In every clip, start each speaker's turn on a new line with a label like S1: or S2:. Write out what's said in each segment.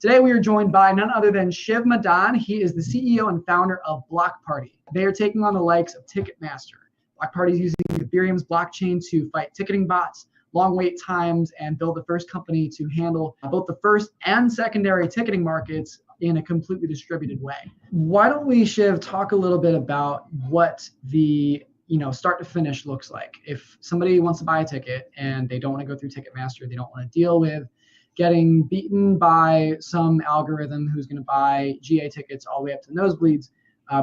S1: Today we are joined by none other than Shiv Madan. He is the CEO and founder of Blockparty. They are taking on the likes of Ticketmaster. Blockparty is using Ethereum's blockchain to fight ticketing bots, long wait times, and build the first company to handle both the first and secondary ticketing markets in a completely distributed way. Why don't we, Shiv, talk a little bit about what the start to finish looks like? If somebody wants to buy a ticket and they don't want to go through Ticketmaster, they don't want to deal with getting beaten by some algorithm who's going to buy GA tickets all the way up to nosebleeds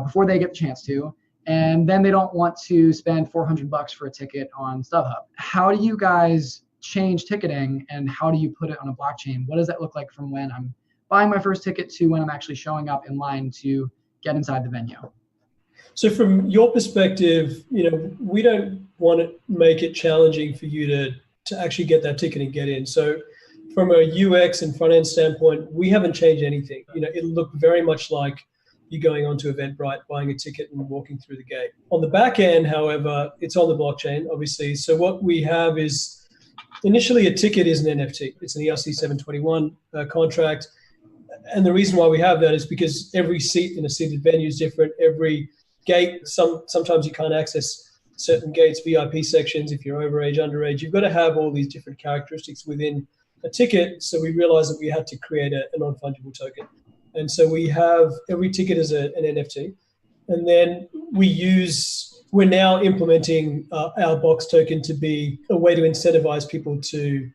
S1: before they get the chance to, and then they don't want to spend $400 for a ticket on StubHub. How do you guys change ticketing, and how do you put it on a blockchain? What does that look like from when I'm buying my first ticket to when I'm actually showing up in line to get inside the venue?
S2: So from your perspective, we don't want to make it challenging for you to actually get that ticket and get in. So from a UX and front end standpoint, we haven't changed anything. It'll look very much like you going onto Eventbrite, buying a ticket and walking through the gate. On the back end, however, it's on the blockchain, obviously. So what we have is initially a ticket is an NFT. It's an ERC 721 contract. And the reason why we have that is because every seat in a seated venue is different. Every gate, sometimes you can't access certain gates, VIP sections. If you're overage, underage, you've got to have all these different characteristics within a ticket. So we realized that we had to create a non-fungible token. And so we have every ticket as an NFT. And then we're now implementing our box token to be a way to incentivize people to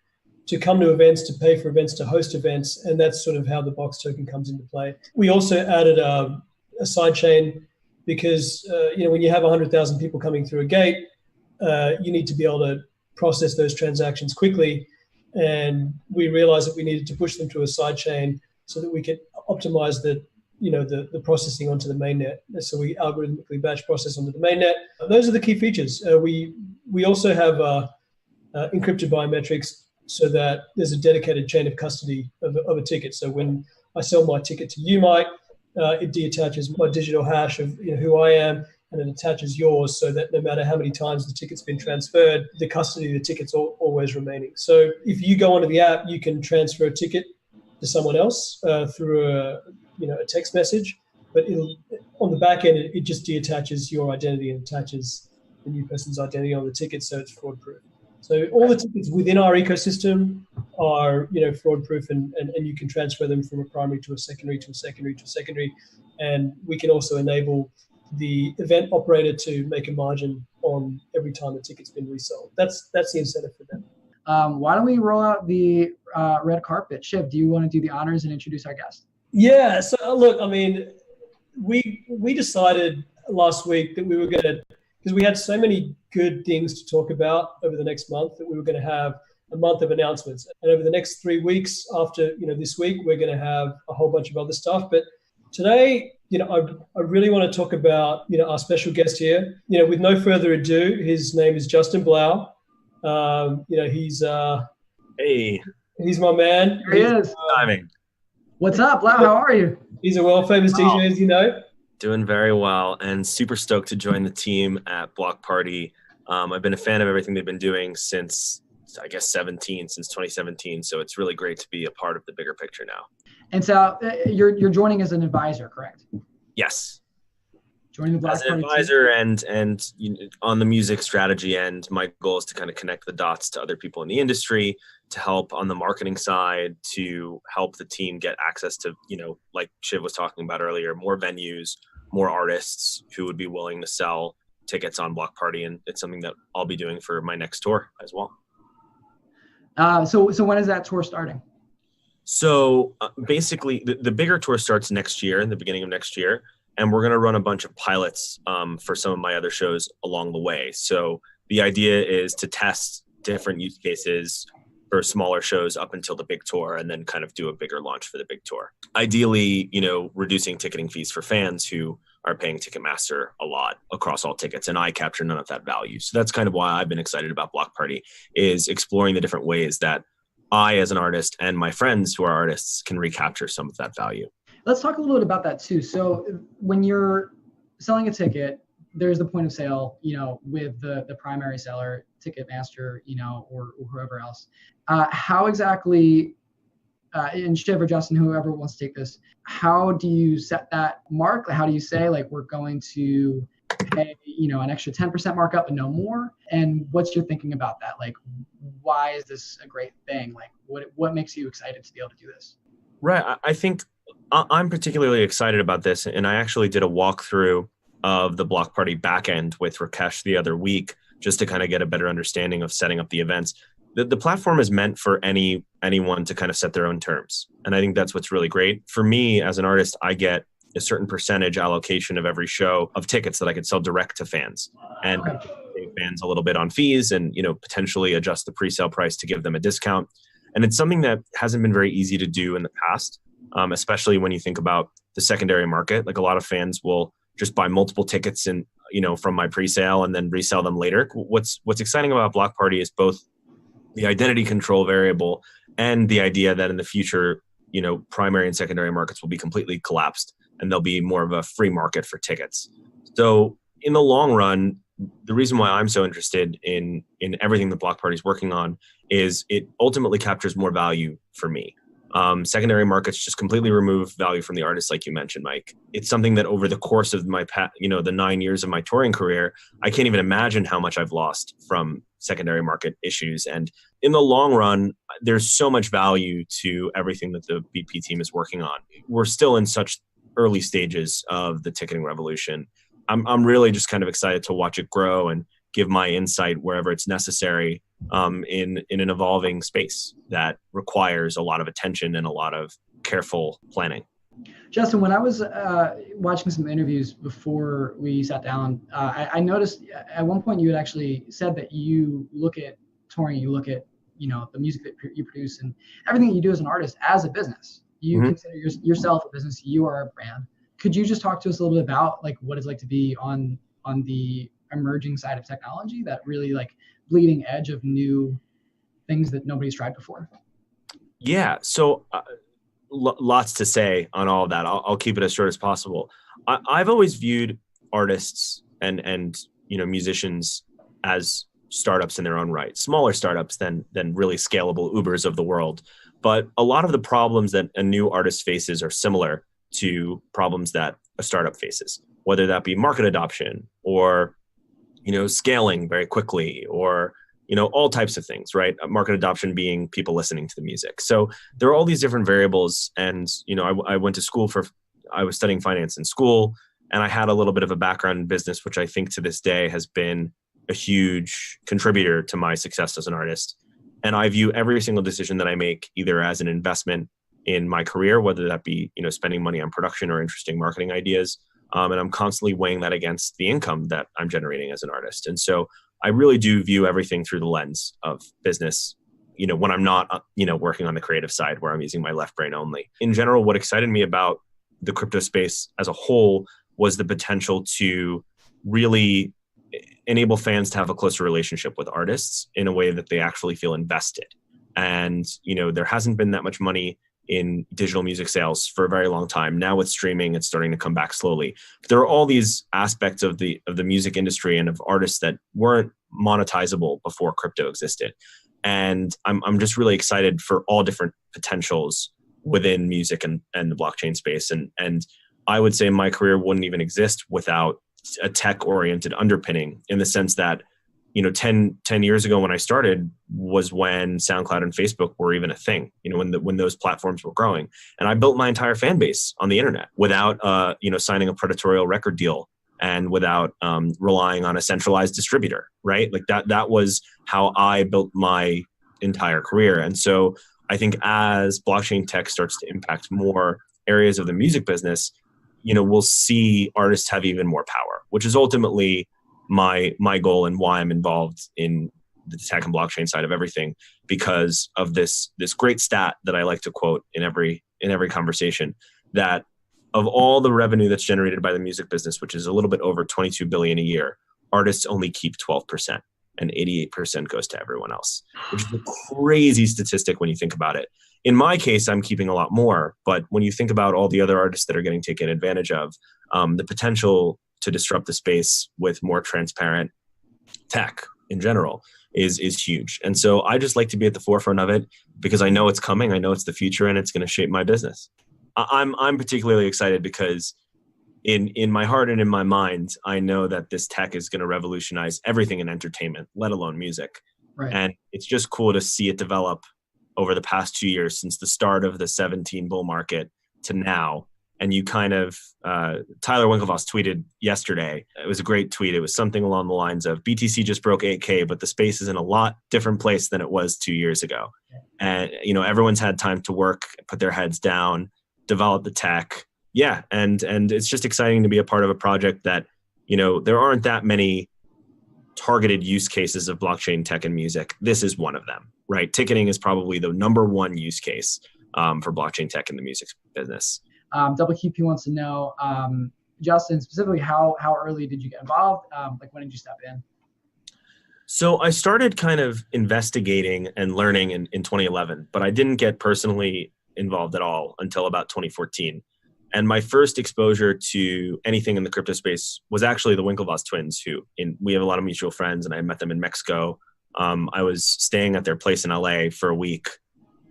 S2: come to events, to pay for events, to host events. And that's sort of how the box token comes into play. We also added a side chain because, when you have 100,000 people coming through a gate, you need to be able to process those transactions quickly. And we realized that we needed to push them to a side chain so that we could optimize the processing onto the mainnet. So we algorithmically batch process onto the mainnet. Those are the key features. We also have encrypted biometrics so that there's a dedicated chain of custody of a ticket. So when I sell my ticket to you, Mike, it deattaches my digital hash of who I am, and it attaches yours so that no matter how many times the ticket's been transferred, the custody of the ticket's always remaining. So if you go onto the app, you can transfer a ticket to someone else through a text message, but on the back end, it just deattaches your identity and attaches the new person's identity on the ticket, so it's fraud proof. So all the tickets within our ecosystem are fraud proof, and you can transfer them from a primary to a secondary to a secondary to a secondary, and we can also enable the event operator to make a margin on every time a ticket's been resold. That's the incentive for them.
S1: Why don't we roll out the red carpet? Shiv, do you want to do the honors and introduce our guest?
S2: Yeah. So look, we decided last week that we were going to, because we had so many good things to talk about over the next month, that we were going to have a month of announcements. And over the next 3 weeks after this week, we're going to have a whole bunch of other stuff. But today, I really want to talk about our special guest here. With no further ado, his name is Justin Blau. He's my man.
S1: Here he is.
S3: Timing.
S1: What's up, Blau? How are you?
S2: He's a world-famous DJ, as you know.
S3: Doing very well, and super stoked to join the team at Blockparty. I've been a fan of everything they've been doing since 2017. So it's really great to be a part of the bigger picture now.
S1: And so you're joining as an advisor, correct?
S3: Yes.
S1: Joining the Blockparty
S3: as an advisor and on the music strategy end, my goal is to kind of connect the dots to other people in the industry, to help on the marketing side, to help the team get access to, like Shiv was talking about earlier, more venues, more artists who would be willing to sell tickets on Blockparty. And it's something that I'll be doing for my next tour as well.
S1: So when is that tour starting?
S3: So basically the bigger tour starts next year, in the beginning of next year. And we're going to run a bunch of pilots for some of my other shows along the way. So the idea is to test different use cases for smaller shows up until the big tour, and then kind of do a bigger launch for the big tour. Ideally, reducing ticketing fees for fans who are paying Ticketmaster a lot across all tickets, and I capture none of that value. So that's kind of why I've been excited about Blockparty, is exploring the different ways that I, as an artist, and my friends who are artists can recapture some of that value.
S1: Let's talk a little bit about that too. So when you're selling a ticket, there's the point of sale, with the primary seller, Ticketmaster, or whoever else. How exactly and Shiv or Justin, whoever wants to take this, how do you set that mark? How do you say, like, we're going to pay, an extra 10% markup and no more? And what's your thinking about that? Like, why is this a great thing? Like, what makes you excited to be able to do this?
S3: Right. I think I'm particularly excited about this. And I actually did a walkthrough of the Blockparty backend with Rakesh the other week, just to kind of get a better understanding of setting up the events. The platform is meant for anyone to kind of set their own terms. And I think that's what's really great. For me, as an artist, I get a certain percentage allocation of every show of tickets that I could sell direct to fans, and pay fans a little bit on fees, and potentially adjust the pre-sale price to give them a discount. And it's something that hasn't been very easy to do in the past, especially when you think about the secondary market. Like, a lot of fans will just buy multiple tickets and from my pre-sale and then resell them later. What's exciting about Blockparty is both the identity control variable and the idea that in the future, primary and secondary markets will be completely collapsed, and there'll be more of a free market for tickets. So in the long run, the reason why I'm so interested in everything that Blockparty is working on is it ultimately captures more value for me. Secondary markets just completely remove value from the artist, like you mentioned, Mike. It's something that over the course of my the 9 years of my touring career, I can't even imagine how much I've lost from secondary market issues. And in the long run, there's so much value to everything that the BP team is working on. We're still in such early stages of the ticketing revolution. I'm really just kind of excited to watch it grow and give my insight wherever it's necessary in an evolving space that requires a lot of attention and a lot of careful planning.
S1: Justin, when I was watching some interviews before we sat down, I noticed at one point you had actually said that you look at touring, you look at the music that you produce and everything that you do as an artist as a business. You consider yourself a business. You are a brand. Could you just talk to us a little bit about like what it's like to be on the emerging side of technology, that really like bleeding edge of new things that nobody's tried before?
S3: Yeah. So lots to say on all of that. I'll keep it as short as possible. I've always viewed artists and musicians as startups in their own right, smaller startups than really scalable Ubers of the world. But a lot of the problems that a new artist faces are similar to problems that a startup faces, whether that be market adoption or scaling very quickly, or all types of things, right? Market adoption being people listening to the music. So there are all these different variables. And I went to school I was studying finance in school, and I had a little bit of a background in business, which I think to this day has been a huge contributor to my success as an artist. And I view every single decision that I make either as an investment in my career, whether that be spending money on production or interesting marketing ideas. And I'm constantly weighing that against the income that I'm generating as an artist. And so I really do view everything through the lens of business, when I'm not, working on the creative side where I'm using my left brain only. In general, what excited me about the crypto space as a whole was the potential to really enable fans to have a closer relationship with artists in a way that they actually feel invested. And, there hasn't been that much money in digital music sales for a very long time. Now with streaming, it's starting to come back slowly. But there are all these aspects of the music industry and of artists that weren't monetizable before crypto existed. And I'm just really excited for all different potentials within music and the blockchain space. And I would say my career wouldn't even exist without a tech-oriented underpinning, in the sense that 10 years ago when I started was when SoundCloud and Facebook were even a thing, when those platforms were growing. And I built my entire fan base on the internet without, signing a predatorial record deal and without relying on a centralized distributor, right? Like that was how I built my entire career. And so I think as blockchain tech starts to impact more areas of the music business, we'll see artists have even more power, which is ultimately my goal and why I'm involved in the tech and blockchain side of everything, because of this great stat that I like to quote in every conversation, that of all the revenue that's generated by the music business, which is a little bit over 22 billion a year, artists only keep 12% and 88% goes to everyone else, which is a crazy statistic when you think about it. In my case, I'm keeping a lot more, but when you think about all the other artists that are getting taken advantage of, the potential to disrupt the space with more transparent tech in general is huge. And so I just like to be at the forefront of it because I know it's coming. I know it's the future and it's going to shape my business. I'm particularly excited because in my heart and in my mind, I know that this tech is going to revolutionize everything in entertainment, let alone music.
S1: Right.
S3: And it's just cool to see it develop over the past 2 years since the start of the 17 bull market to now. And you kind of, Tyler Winklevoss tweeted yesterday, it was a great tweet. It was something along the lines of BTC just broke 8K, but the space is in a lot different place than it was 2 years ago. And, everyone's had time to work, put their heads down, develop the tech. Yeah. And it's just exciting to be a part of a project that, there aren't that many targeted use cases of blockchain tech and music. This is one of them, right? Ticketing is probably the number one use case for blockchain tech in the music business.
S1: Double QP wants to know, Justin, specifically how early did you get involved? When did you step in?
S3: So I started kind of investigating and learning in 2011, but I didn't get personally involved at all until about 2014. And my first exposure to anything in the crypto space was actually the Winklevoss twins, we have a lot of mutual friends, and I met them in Mexico. I was staying at their place in LA for a week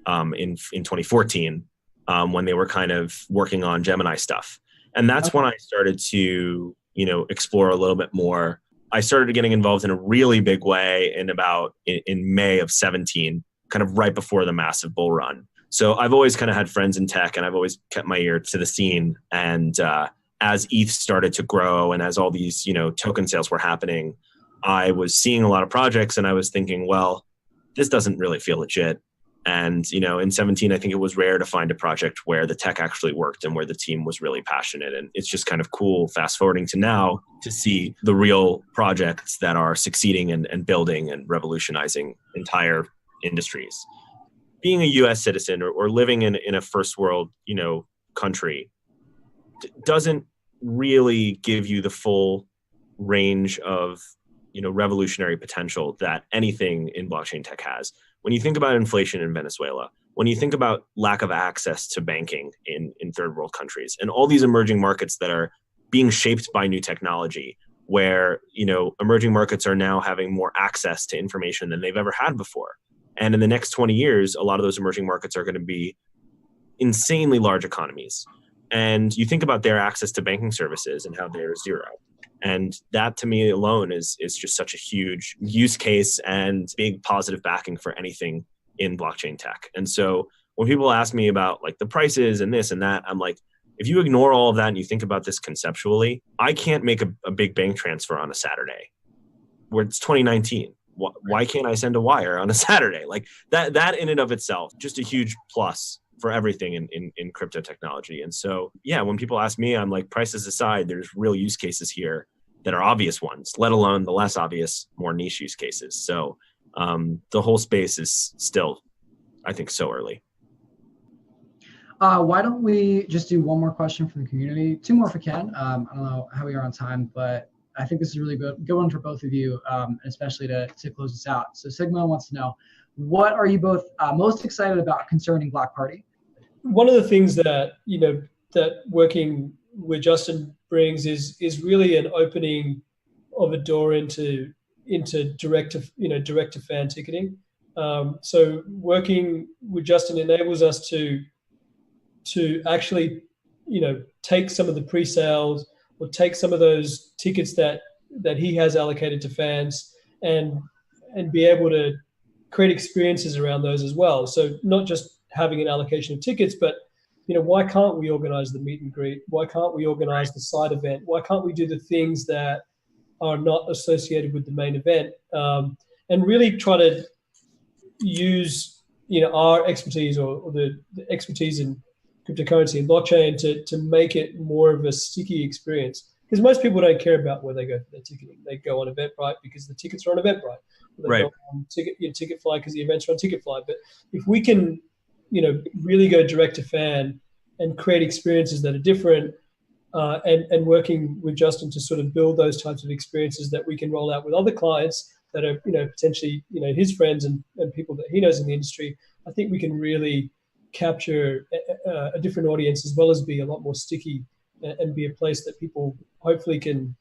S3: in 2014 when they were kind of working on Gemini stuff. And that's when I started to, explore a little bit more. I started getting involved in a really big way in May of 17, kind of right before the massive bull run. So I've always kind of had friends in tech, and I've always kept my ear to the scene. And as ETH started to grow and as all these, token sales were happening, I was seeing a lot of projects and I was thinking, well, this doesn't really feel legit. And, in 17, I think it was rare to find a project where the tech actually worked and where the team was really passionate. And it's just kind of cool, fast forwarding to now, to see the real projects that are succeeding and building and revolutionizing entire industries. Being a US citizen or living in a first world, country doesn't really give you the full range of, revolutionary potential that anything in blockchain tech has. When you think about inflation in Venezuela, when you think about lack of access to banking in third world countries, and all these emerging markets that are being shaped by new technology, where, emerging markets are now having more access to information than they've ever had before. And in the next 20 years, a lot of those emerging markets are going to be insanely large economies. And you think about their access to banking services and how they're zero. And that, to me alone, is just such a huge use case and big positive backing for anything in blockchain tech. And so when people ask me about the prices and this and that, I'm like, if you ignore all of that and you think about this conceptually, I can't make a big bank transfer on a Saturday where it's 2019. Why can't I send a wire on a Saturday? That in and of itself, just a huge plus for everything in crypto technology. And so, yeah, when people ask me, I'm like, prices aside, there's real use cases here that are obvious ones, let alone the less obvious, more niche use cases. So the whole space is still, I think, so early.
S1: Why don't we just do one more question from the community? Two more if we can. I don't know how we are on time, but I think this is a really good one for both of you, especially to close this out. So Sigma wants to know, what are you both most excited about concerning Blockparty?
S2: One of the things that, that working with Justin brings is really an opening of a door into direct to fan ticketing. So working with Justin enables us to actually, take some of the pre-sales or take some of those tickets that he has allocated to fans and be able to create experiences around those as well. So not just having an allocation of tickets, but why can't we organize the meet and greet? Why can't we organize the side event? Why can't we do the things that are not associated with the main event? And really try to use our expertise or the expertise in cryptocurrency and blockchain to make it more of a sticky experience. Because most people don't care about where they go for their ticketing. They go on Eventbrite because the tickets are on Eventbrite. Or they go on Ticketfly because the events are on Ticketfly. But if we can, really go direct to fan and create experiences that are different, and working with Justin to sort of build those types of experiences that we can roll out with other clients that are, potentially, his friends and people that he knows in the industry, I think we can really capture a different audience as well as be a lot more sticky and be a place that people hopefully can,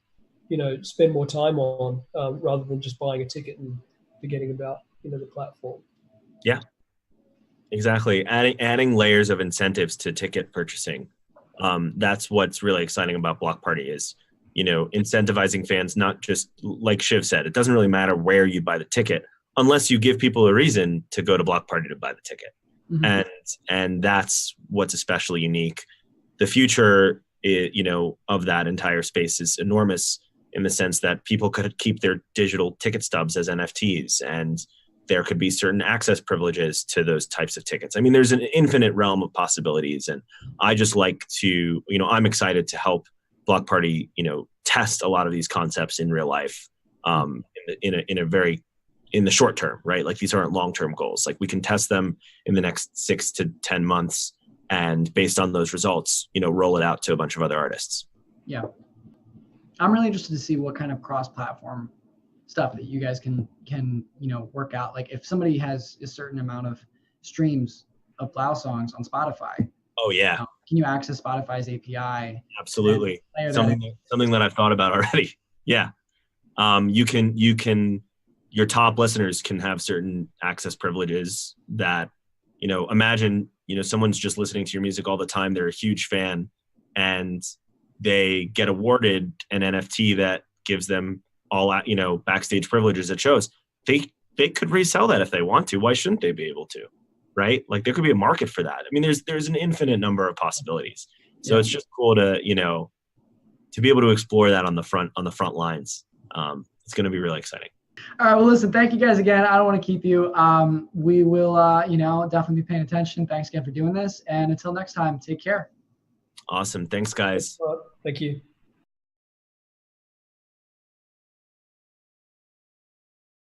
S2: spend more time on rather than just buying a ticket and forgetting about, the platform.
S3: Yeah, exactly. Adding layers of incentives to ticket purchasing. That's what's really exciting about Blockparty is, incentivizing fans, not just like Shiv said, it doesn't really matter where you buy the ticket unless you give people a reason to go to Blockparty to buy the ticket. Mm-hmm. And that's what's especially unique. The future, of that entire space is enormous in the sense that people could keep their digital ticket stubs as NFTs, and there could be certain access privileges to those types of tickets. I mean, there's an infinite realm of possibilities, and I just like to, I'm excited to help Blockparty, test a lot of these concepts in real life, in the short term, right? Like these aren't long-term goals. Like we can test them in the next 6 to 10 months, and based on those results, roll it out to a bunch of other artists.
S1: Yeah. I'm really interested to see what kind of cross-platform stuff that you guys can work out. Like if somebody has a certain amount of streams of Blau songs on Spotify.
S3: Oh yeah.
S1: Can you access Spotify's API?
S3: Absolutely. Something that I've thought about already. Yeah. You can your top listeners can have certain access privileges that, imagine, someone's just listening to your music all the time. They're a huge fan and they get awarded an NFT that gives them all, backstage privileges at shows. They could resell that if they want to. Why shouldn't they be able to? Right? Like there could be a market for that. I mean, there's an infinite number of possibilities. So It's just cool to, to be able to explore that on the front lines. It's going to be really exciting.
S1: All right. Well, listen, thank you guys again. I don't want to keep you. We will, definitely be paying attention. Thanks again for doing this. And until next time, take care.
S3: Awesome. Thanks, guys.
S2: Thank you.